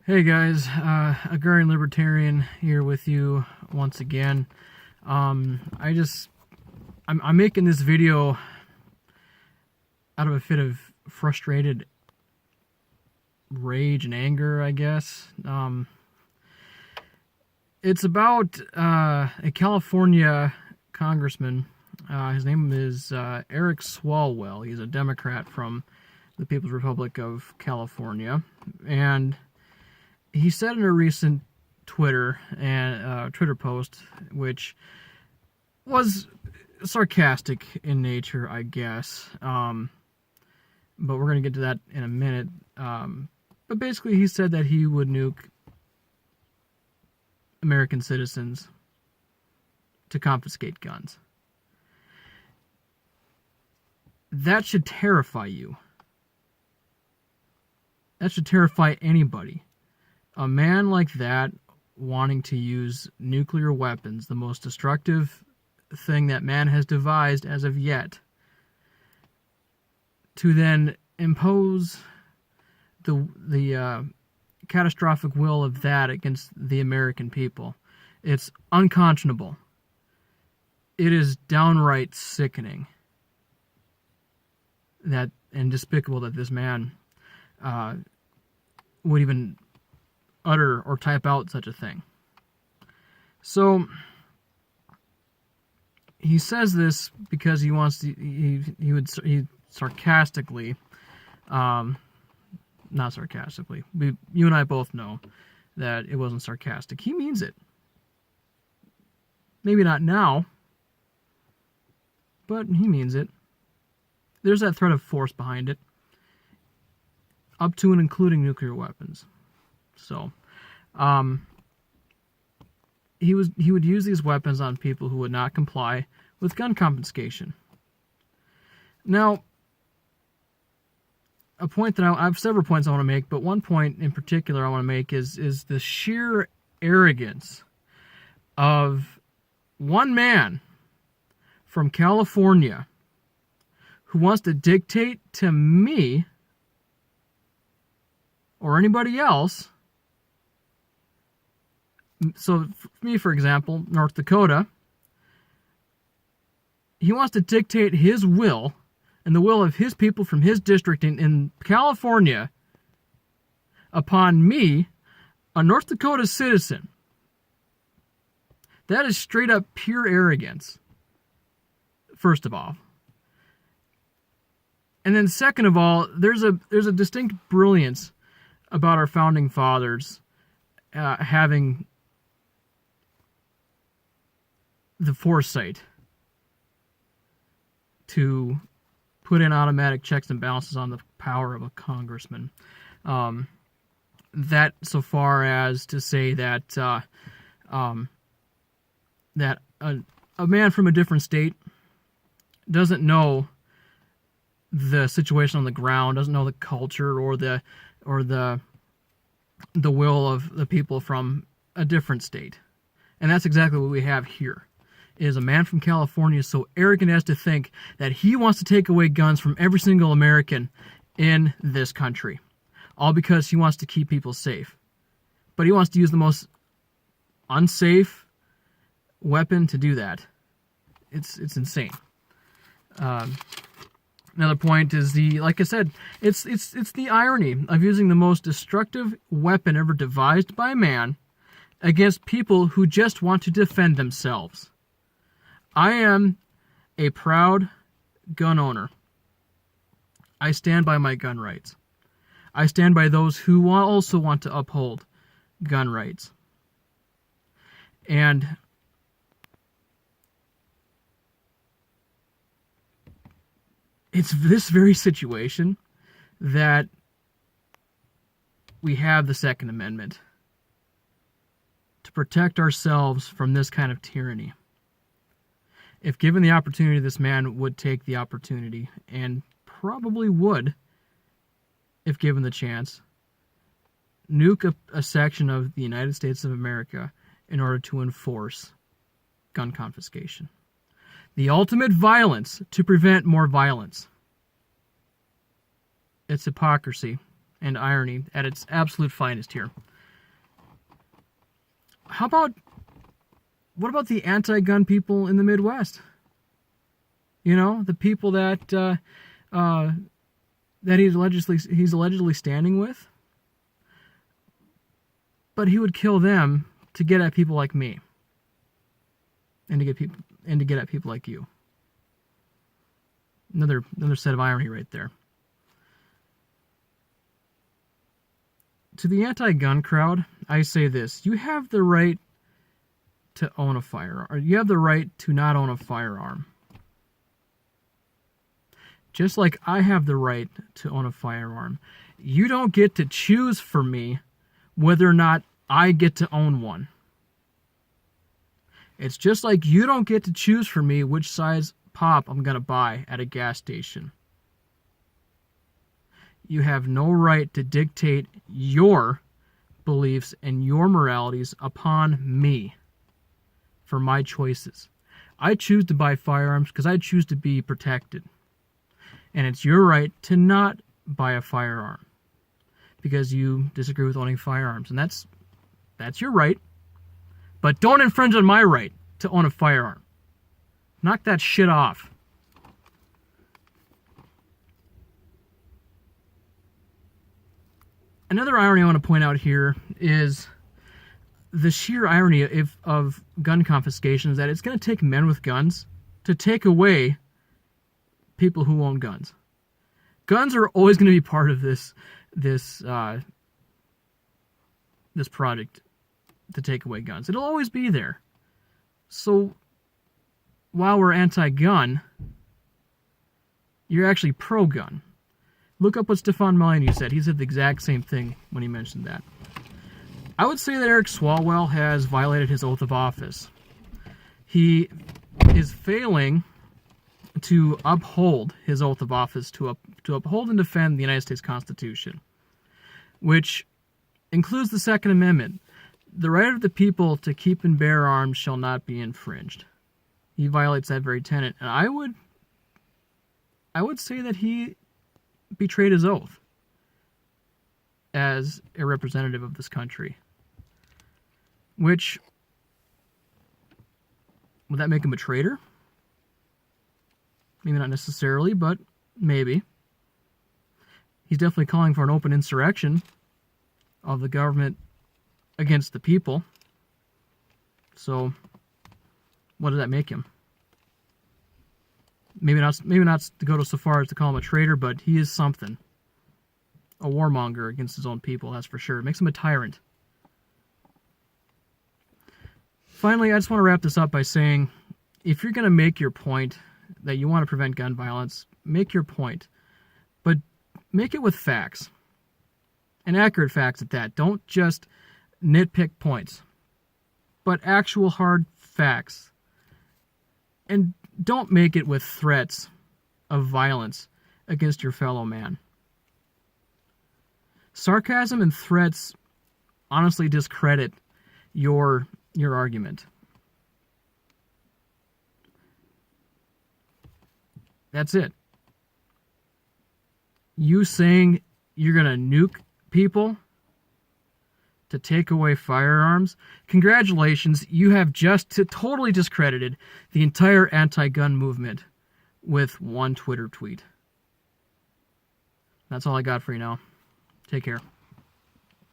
Hey guys, agrarian libertarian here with you once again. I'm making this video out of a fit of frustrated rage and anger, I guess. It's about a California congressman. His name is Eric Swalwell. He's a Democrat from the People's Republic of California, and he said in a recent Twitter post, which was sarcastic in nature, I guess. But we're gonna get to that in a minute. But basically, he said that he would nuke American citizens to confiscate guns. That should terrify you. That should terrify anybody. A man like that wanting to use nuclear weapons, the most destructive thing that man has devised as of yet, to then impose the catastrophic will of that against the American people. It's unconscionable. It is downright sickening and despicable that this man would even utter or type out such a thing. So he says this because he wants to. He sarcastically, not sarcastically. You and I both know that it wasn't sarcastic. He means it. Maybe not now, but he means it. There's that threat of force behind it, up to and including nuclear weapons. So, he would use these weapons on people who would not comply with gun confiscation. Now, a point that I have several points I want to make, but one point in particular I want to make is the sheer arrogance of one man from California who wants to dictate to me or anybody else. So, me, for example, North Dakota, he wants to dictate his will and the will of his people from his district in California upon me, a North Dakota citizen. That is straight up pure arrogance, first of all. And then second of all, there's a distinct brilliance about our founding fathers having the foresight to put in automatic checks and balances on the power of a congressman. That so far as to say that that a man from a different state doesn't know the situation on the ground, doesn't know the culture or the will of the people from a different state. And that's exactly what we have here. Is a man from California so arrogant as to think that he wants to take away guns from every single American in this country, all because he wants to keep people safe. But he wants to use the most unsafe weapon to do that. It's insane. Another point is like I said, it's the irony of using the most destructive weapon ever devised by man against people who just want to defend themselves. I am a proud gun owner. I stand by my gun rights. I stand by those who also want to uphold gun rights. And it's this very situation that we have the Second Amendment to protect ourselves from this kind of tyranny. If given the opportunity, this man would take the opportunity, and probably would, if given the chance, nuke a section of the United States of America in order to enforce gun confiscation. The ultimate violence to prevent more violence. It's hypocrisy and irony at its absolute finest here. what about the anti-gun people in the Midwest? You know, the people that he's allegedly standing with. But he would kill them to get at people like me, and to get at people like you. Another set of irony right there. To the anti-gun crowd, I say this: you have the right to own a firearm, or you have the right to not own a firearm. Just like I have the right to own a firearm. You don't get to choose for me whether or not I get to own one. It's just like you don't get to choose for me which size pop I'm going to buy at a gas station. You have no right to dictate your beliefs and your moralities upon me for my choices. I choose to buy firearms because I choose to be protected. And it's your right to not buy a firearm because you disagree with owning firearms. And that's your right. But don't infringe on my right to own a firearm. Knock that shit off. Another irony I want to point out here is the sheer irony of gun confiscation is that it's going to take men with guns to take away people who own guns. Guns are always going to be part of this project to take away guns. It'll always be there. So while we're anti-gun, you're actually pro-gun. Look up what Stefan Molyneux said. He said the exact same thing when he mentioned that. I would say that Eric Swalwell has violated his oath of office. He is failing to uphold his oath of office, to uphold and defend the United States Constitution, which includes the Second Amendment. The right of the people to keep and bear arms shall not be infringed. He violates that very tenet, and I would say that he betrayed his oath as a representative of this country. Which, would that make him a traitor? Maybe not necessarily, but maybe. He's definitely calling for an open insurrection of the government against the people. So, what does that make him? Maybe not to go so far as to call him a traitor, but he is something. A warmonger against his own people, that's for sure. It makes him a tyrant. Finally, I just want to wrap this up by saying, if you're going to make your point that you want to prevent gun violence, make your point. But make it with facts. And accurate facts at that. Don't just nitpick points, but actual hard facts. And don't make it with threats of violence against your fellow man. Sarcasm and threats honestly discredit your argument. That's it. You saying you're going to nuke people to take away firearms, congratulations, you have just totally discredited the entire anti-gun movement with one Twitter tweet. That's all I got for you now. Take care.